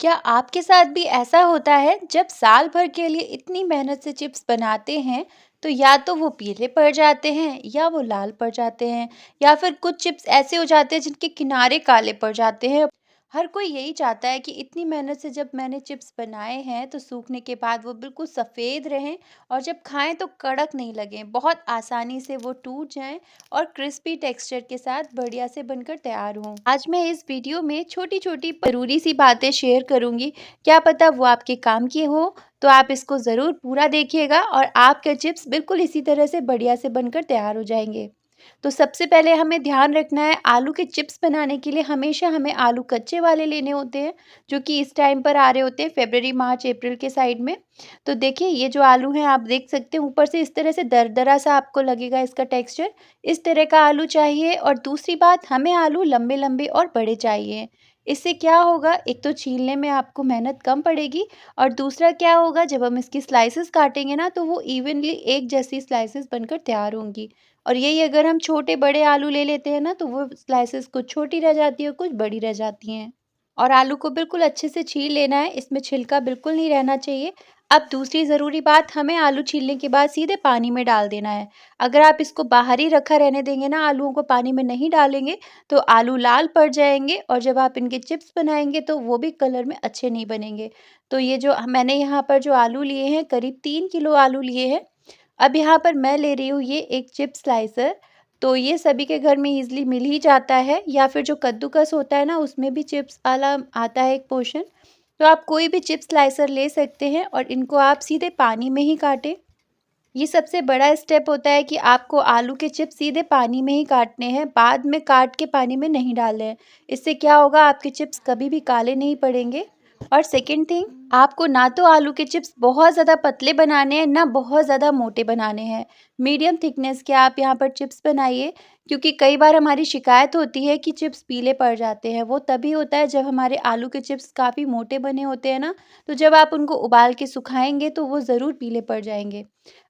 क्या आपके साथ भी ऐसा होता है जब साल भर के लिए इतनी मेहनत से चिप्स बनाते हैं तो या तो वो पीले पड़ जाते हैं या वो लाल पड़ जाते हैं या फिर कुछ चिप्स ऐसे हो जाते हैं जिनके किनारे काले पड़ जाते हैं। हर कोई यही चाहता है कि इतनी मेहनत से जब मैंने चिप्स बनाए हैं तो सूखने के बाद वो बिल्कुल सफ़ेद रहें और जब खाएं तो कड़क नहीं लगें, बहुत आसानी से वो टूट जाएं और क्रिस्पी टेक्सचर के साथ बढ़िया से बनकर तैयार हों। आज मैं इस वीडियो में छोटी-छोटी ज़रूरी सी बातें शेयर करूँगी, क्या पता वो आपके काम की हो, तो आप इसको ज़रूर पूरा देखिएगा और आपके चिप्स बिल्कुल इसी तरह से बढ़िया से बनकर तैयार हो जाएँगे। तो सबसे पहले हमें ध्यान रखना है, आलू के चिप्स बनाने के लिए हमेशा हमें आलू कच्चे वाले लेने होते हैं, जो कि इस टाइम पर आ रहे होते हैं फ़रवरी, मार्च, अप्रैल के साइड में। तो देखिए ये जो आलू हैं आप देख सकते हैं ऊपर से इस तरह से दरदरा सा आपको लगेगा इसका टेक्सचर, इस तरह का आलू चाहिए। और दूसरी बात, हमें आलू लंबे-लंबे और बड़े चाहिए। इससे क्या होगा, एक तो छीलने में आपको मेहनत कम पड़ेगी और दूसरा क्या होगा, जब हम इसकी स्लाइसेस काटेंगे ना तो वो इवनली एक जैसी स्लाइसेस बनकर तैयार होंगी। और यही अगर हम छोटे-बड़े आलू ले लेते हैं ना तो वो स्लाइसेस कुछ छोटी रह जाती है और कुछ बड़ी रह जाती हैं। और आलू को बिल्कुल अच्छे से छील लेना है, इसमें छिलका बिल्कुल नहीं रहना चाहिए। अब दूसरी ज़रूरी बात, हमें आलू छीलने के बाद सीधे पानी में डाल देना है। अगर आप इसको बाहर ही रखा रहने देंगे ना, आलूओं को पानी में नहीं डालेंगे, तो आलू लाल पड़ जाएँगे और जब आप इनके चिप्स बनाएँगे तो वो भी कलर में अच्छे नहीं बनेंगे। तो ये जो मैंने यहाँ पर जो आलू लिए हैं, करीब 3 किलो आलू लिए हैं। अब यहाँ पर मैं ले रही हूँ ये एक चिप स्लाइसर, तो ये सभी के घर में ईज़िली मिल ही जाता है, या फिर जो कद्दूकस होता है ना उसमें भी चिप्स वाला आता है एक पोर्शन। तो आप कोई भी चिप स्लाइसर ले सकते हैं और इनको आप सीधे पानी में ही काटें। ये सबसे बड़ा स्टेप होता है कि आपको आलू के चिप्स सीधे पानी में ही काटने हैं, बाद में काट के पानी में नहीं डालने हैं। इससे क्या होगा, आपके चिप्स कभी भी काले नहीं पड़ेंगे। और सेकंड थिंग, आपको ना तो आलू के चिप्स बहुत ज़्यादा पतले बनाने हैं, ना बहुत ज़्यादा मोटे बनाने हैं। मीडियम थिकनेस के आप यहाँ पर चिप्स बनाइए, क्योंकि कई बार हमारी शिकायत होती है कि चिप्स पीले पड़ जाते हैं। वो तभी होता है जब हमारे आलू के चिप्स काफ़ी मोटे बने होते हैं ना, तो जब आप उनको उबाल के सुखाएँगे तो वो ज़रूर पीले पड़ जाएँगे।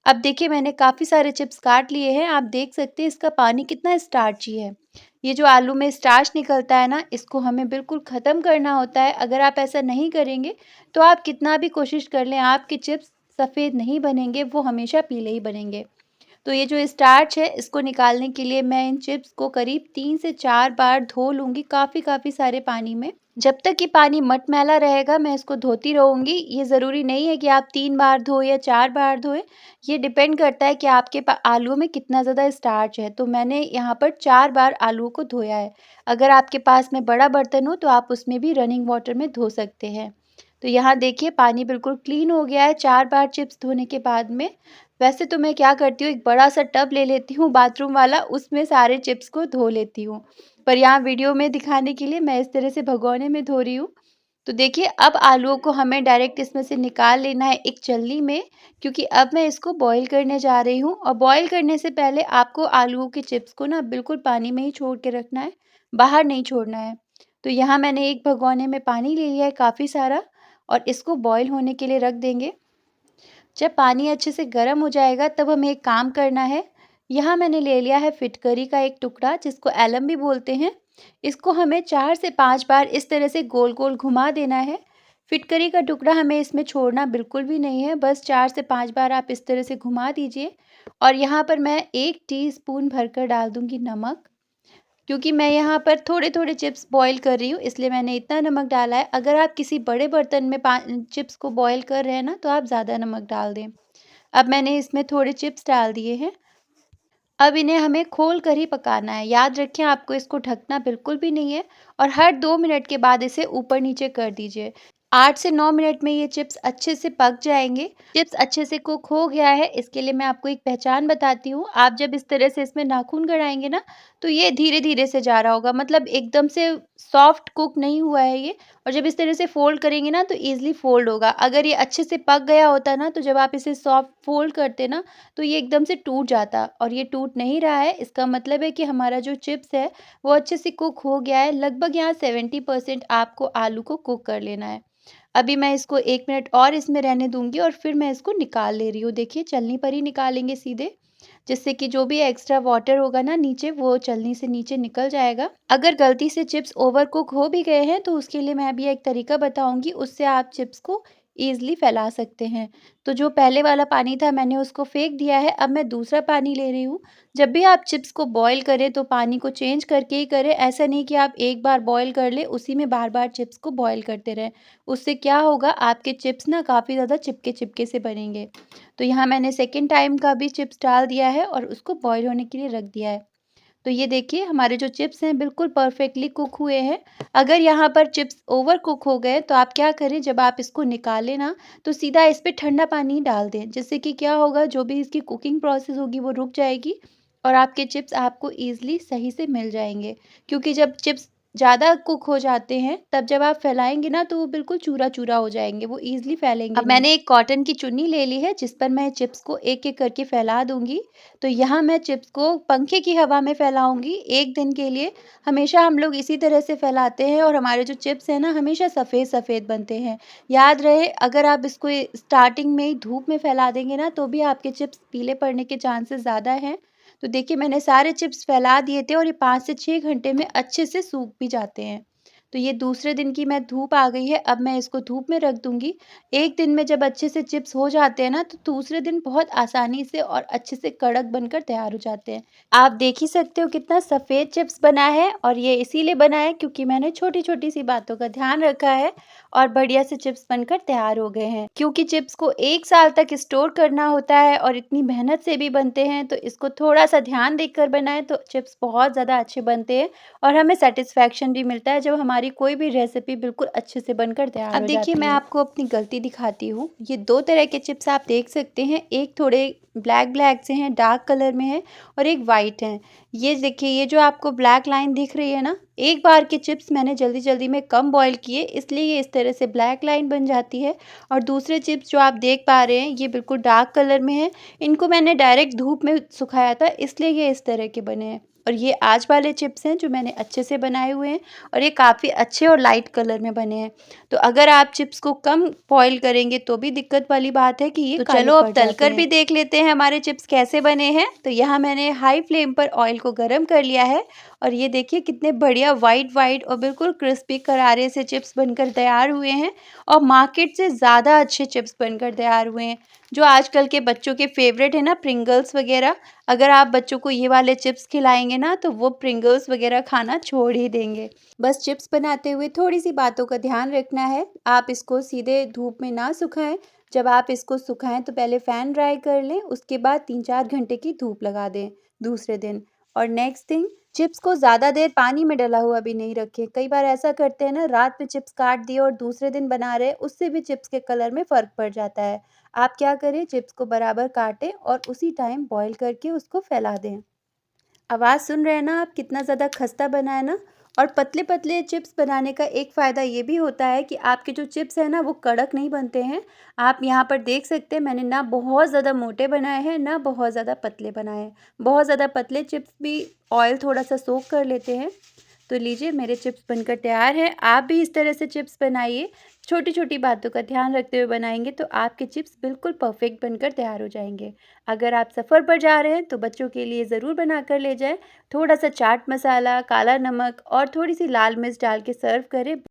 अब देखिए मैंने काफ़ी सारे चिप्स काट लिए हैं, आप देख सकते हैं इसका पानी कितना स्टार्ची है। ये जो आलू में स्टार्च निकलता है ना, इसको हमें बिल्कुल ख़त्म करना होता है। अगर आप ऐसा नहीं करेंगे, तो आप कितना भी कोशिश कर लें, आपके चिप्स सफ़ेद नहीं बनेंगे, वो हमेशा पीले ही बनेंगे। तो ये जो स्टार्च है, इसको निकालने के लिए मैं इन चिप्स को करीब 3 से 4 बार धो लूँगी काफ़ी सारे पानी में। जब तक कि पानी मटमैला रहेगा मैं इसको धोती रहूँगी। ये ज़रूरी नहीं है कि आप 3 बार धोएँ या 4 बार धोएँ, ये डिपेंड करता है कि आपके आलूओं में कितना ज़्यादा स्टार्च है। तो मैंने यहाँ पर 4 बार आलूओं को धोया है। अगर आपके पास में बड़ा बर्तन हो तो आप उसमें भी रनिंग वाटर में धो सकते हैं। तो यहाँ देखिए पानी बिल्कुल क्लीन हो गया है 4 बार चिप्स धोने के बाद में। वैसे तो मैं क्या करती हूँ, एक बड़ा-सा टब ले लेती हूँ बाथरूम वाला, उसमें सारे चिप्स को धो लेती हूँ। पर यहाँ वीडियो में दिखाने के लिए मैं इस तरह से भगोने में धो रही हूँ। तो देखिए अब आलूओं को हमें डायरेक्ट इसमें से निकाल लेना है एक छलनी में, क्योंकि अब मैं इसको बॉयल करने जा रही हूँ। और बॉयल करने से पहले आपको आलूओं के चिप्स को ना बिल्कुल पानी में ही छोड़ के रखना है, बाहर नहीं छोड़ना है। तो यहाँ मैंने एक भगोने में पानी ले लिया है काफ़ी सारा और इसको बॉयल होने के लिए रख देंगे। जब पानी अच्छे से गर्म हो जाएगा तब हमें एक काम करना है। यहाँ मैंने ले लिया है फिटकरी का एक टुकड़ा, जिसको एलम भी बोलते हैं। इसको हमें 4 से 5 बार इस तरह से गोल-गोल घुमा देना है। फिटकरी का टुकड़ा हमें इसमें छोड़ना बिल्कुल भी नहीं है, बस 4 से 5 बार आप इस तरह से घुमा दीजिए। और यहाँ पर मैं 1 टीस्पून भरकर डाल दूँगी नमक। क्योंकि मैं यहाँ पर थोड़े-थोड़े चिप्स बॉयल कर रही हूँ, इसलिए मैंने इतना नमक डाला है। अगर आप किसी बड़े बर्तन में चिप्स को बॉयल कर रहे हैं ना, तो आप ज़्यादा नमक डाल दें। अब मैंने इसमें थोड़े चिप्स डाल दिए हैं। अब इन्हें हमें खोल कर ही पकाना है। याद रखें आपको इसको ढकना बिल्कुल भी नहीं है और हर 2 मिनट के बाद इसे ऊपर-नीचे कर दीजिए। 8 से 9 मिनट में ये चिप्स अच्छे से पक जाएँगे। चिप्स अच्छे से कुक हो गया है, इसके लिए मैं आपको एक पहचान बताती हूँ। आप जब इस तरह से इसमें नाखून गड़ाएँगे ना, तो ये धीरे-धीरे से जा रहा होगा, मतलब एकदम से सॉफ्ट कुक नहीं हुआ है ये। और जब इस तरह से फ़ोल्ड करेंगे ना, तो ईज़िली फ़ोल्ड होगा। अगर ये अच्छे से पक गया होता ना, तो जब आप इसे सॉफ्ट फ़ोल्ड करते ना, तो ये एकदम से टूट जाता और ये टूट नहीं रहा है। इसका मतलब है कि हमारा जो चिप्स है, वो अच्छे से कुक हो गया है। लगभग यहाँ 70% आपको आलू को कुक कर लेना है। अभी मैं इसको 1 मिनट और इसमें रहने दूँगी और फिर मैं इसको निकाल ले रही हूँ। देखिए छलनी पर ही निकालेंगे सीधे। जिससे कि जो भी एक्स्ट्रा वाटर होगा ना नीचे, वो चलनी से नीचे निकल जाएगा। अगर गलती से चिप्स ओवर कुक हो भी गए हैं तो उसके लिए मैं अभी एक तरीका बताऊँगी, उससे आप चिप्स को ईज़िली फैला सकते हैं। तो जो पहले वाला पानी था मैंने उसको फेंक दिया है, अब मैं दूसरा पानी ले रही हूँ। जब भी आप चिप्स को बॉयल करें तो पानी को चेंज करके ही करें, ऐसा नहीं कि आप एक बार बॉयल कर लें, उसी में बार-बार चिप्स को बॉयल करते रहें। उससे क्या होगा, आपके चिप्स ना काफ़ी ज़्यादा चिपके-चिपके से बनेंगे। तो यहाँ मैंने सेकंड टाइम का भी चिप्स डाल दिया है और उसको बॉयल होने के लिए रख दिया है। तो ये देखिए हमारे जो चिप्स हैं बिल्कुल परफेक्टली कुक हुए हैं। अगर यहाँ पर चिप्स ओवर कुक हो गए तो आप क्या करें, जब आप इसको निकालें ना तो सीधा इस पे ठंडा पानी डाल दें, जिससे कि क्या होगा, जो भी इसकी कुकिंग प्रोसेस होगी वो रुक जाएगी और आपके चिप्स आपको ईज़िली सही से मिल जाएँगे। क्योंकि जब चिप्स ज़्यादा कुक हो जाते हैं तब जब आप फैलाएँगे ना तो वो बिल्कुल चूरा-चूरा हो जाएँगे, वो ईज़िली फैलेंगे अब नहीं। मैंने एक कॉटन की चुन्नी ले ली है जिस पर मैं चिप्स को एक-एक करके फैला दूँगी। तो यहाँ मैं चिप्स को पंखे की हवा में फैलाऊँगी 1 दिन के लिए। हमेशा हम लोग इसी तरह से फैलाते हैं और हमारे जो चिप्स हैं ना हमेशा सफ़ेद-सफ़ेद बनते हैं। याद रहे, अगर आप इसको स्टार्टिंग में ही धूप में फैला देंगे ना तो भी आपके चिप्स पीले पड़ने के चांसेस ज़्यादा हैं। तो देखिए मैंने सारे चिप्स फैला दिए थे और ये 5 से 6 घंटे में अच्छे से सूख भी जाते हैं। तो ये दूसरे दिन की मैं धूप आ गई है, अब मैं इसको धूप में रख दूँगी। 1 दिन में जब अच्छे से चिप्स हो जाते हैं ना, तो दूसरे दिन बहुत आसानी से और अच्छे से कड़क बनकर तैयार हो जाते हैं। आप देख ही सकते हो कितना सफ़ेद चिप्स बना है और ये इसीलिए बना है क्योंकि मैंने छोटी-छोटी सी बातों का ध्यान रखा है और बढ़िया से चिप्स बनकर तैयार हो गए हैं। क्योंकि चिप्स को 1 साल तक स्टोर करना होता है और इतनी मेहनत से भी बनते हैं, तो इसको थोड़ा-सा ध्यान देकर बनाएँ तो चिप्स बहुत ज़्यादा अच्छे बनते हैं और हमें सैटिस्फैक्शन भी मिलता है जब हमारी कोई भी रेसिपी बिल्कुल अच्छे से बनकर तैयार हो जाती है। अब देखिए मैं आपको अपनी गलती दिखाती हूँ। ये 2 तरह के चिप्स आप देख सकते हैं, एक थोड़े ब्लैक-ब्लैक से हैं, डार्क कलर में है और एक व्हाइट हैं। ये देखिए, ये जो आपको ब्लैक लाइन दिख रही है ना, एक बार के चिप्स मैंने जल्दी-जल्दी में कम बॉयल किए इसलिए ये इस तरह से ब्लैक लाइन बन जाती है और दूसरे चिप्स जो आप देख पा रहे हैं ये बिल्कुल डार्क कलर में है। इनको मैंने डायरेक्ट धूप में सुखाया था इसलिए ये इस तरह के बने हैं। और ये आज वाले चिप्स हैं जो मैंने अच्छे से बनाए हुए हैं और ये काफ़ी अच्छे और लाइट कलर में बने हैं। तो अगर आप चिप्स को कम बॉयल करेंगे तो भी दिक्कत वाली बात है कि ये काले चलो अब पड़ जाते तलकर भी हैं। देख लेते हैं हमारे चिप्स कैसे बने हैं। तो यहाँ मैंने हाई फ्लेम पर ऑयल को गरम कर लिया है और ये देखिए कितने बढ़िया वाइट और बिल्कुल क्रिस्पी करारे से चिप्स बनकर तैयार हुए हैं और मार्केट से ज़्यादा अच्छे चिप्स बनकर तैयार हुए हैं। जो आजकल के बच्चों के फेवरेट है ना, प्रिंगल्स वगैरह, अगर आप बच्चों को ये वाले चिप्स खिलाएँगे ना तो वो प्रिंगल्स वगैरह खाना छोड़ ही देंगे। बस चिप्स बनाते हुए थोड़ी-सी बातों का ध्यान रखना है। आप इसको सीधे धूप में ना सुखाएँ। जब आप इसको सुखाएँ तो पहले फ़ैन ड्राई कर लें, उसके बाद 3-4 घंटे की धूप लगा दें दूसरे दिन। और नेक्स्ट थिंग, चिप्स को ज़्यादा देर पानी में डला हुआ भी नहीं रखें। कई बार ऐसा करते हैं ना, रात में चिप्स काट दिए और दूसरे दिन बना रहे, उससे भी चिप्स के कलर में फ़र्क पड़ जाता है। आप क्या करें, चिप्स को बराबर काटें और उसी टाइम बॉयल करके उसको फैला दें। आवाज़ सुन रहे हैं ना आप, कितना ज़्यादा खस्ता बना है ना। और पतले-पतले चिप्स बनाने का एक फ़ायदा ये भी होता है कि आपके जो चिप्स हैं ना वो कड़क नहीं बनते हैं। आप यहाँ पर देख सकते हैं मैंने ना बहुत ज़्यादा मोटे बनाए हैं, ना बहुत ज़्यादा पतले बनाए हैं। बहुत ज़्यादा पतले चिप्स भी ऑयल थोड़ा-सा सोक कर लेते हैं। तो लीजिए मेरे चिप्स बनकर तैयार हैं। आप भी इस तरह से चिप्स बनाइए। छोटी-छोटी बातों का ध्यान रखते हुए बनाएँगे तो आपके चिप्स बिल्कुल परफ़ेक्ट बनकर तैयार हो जाएँगे। अगर आप सफ़र पर जा रहे हैं तो बच्चों के लिए ज़रूर बनाकर ले जाएँ। थोड़ा-सा चाट मसाला, काला नमक और थोड़ी-सी लाल मिर्च डाल के सर्व करें।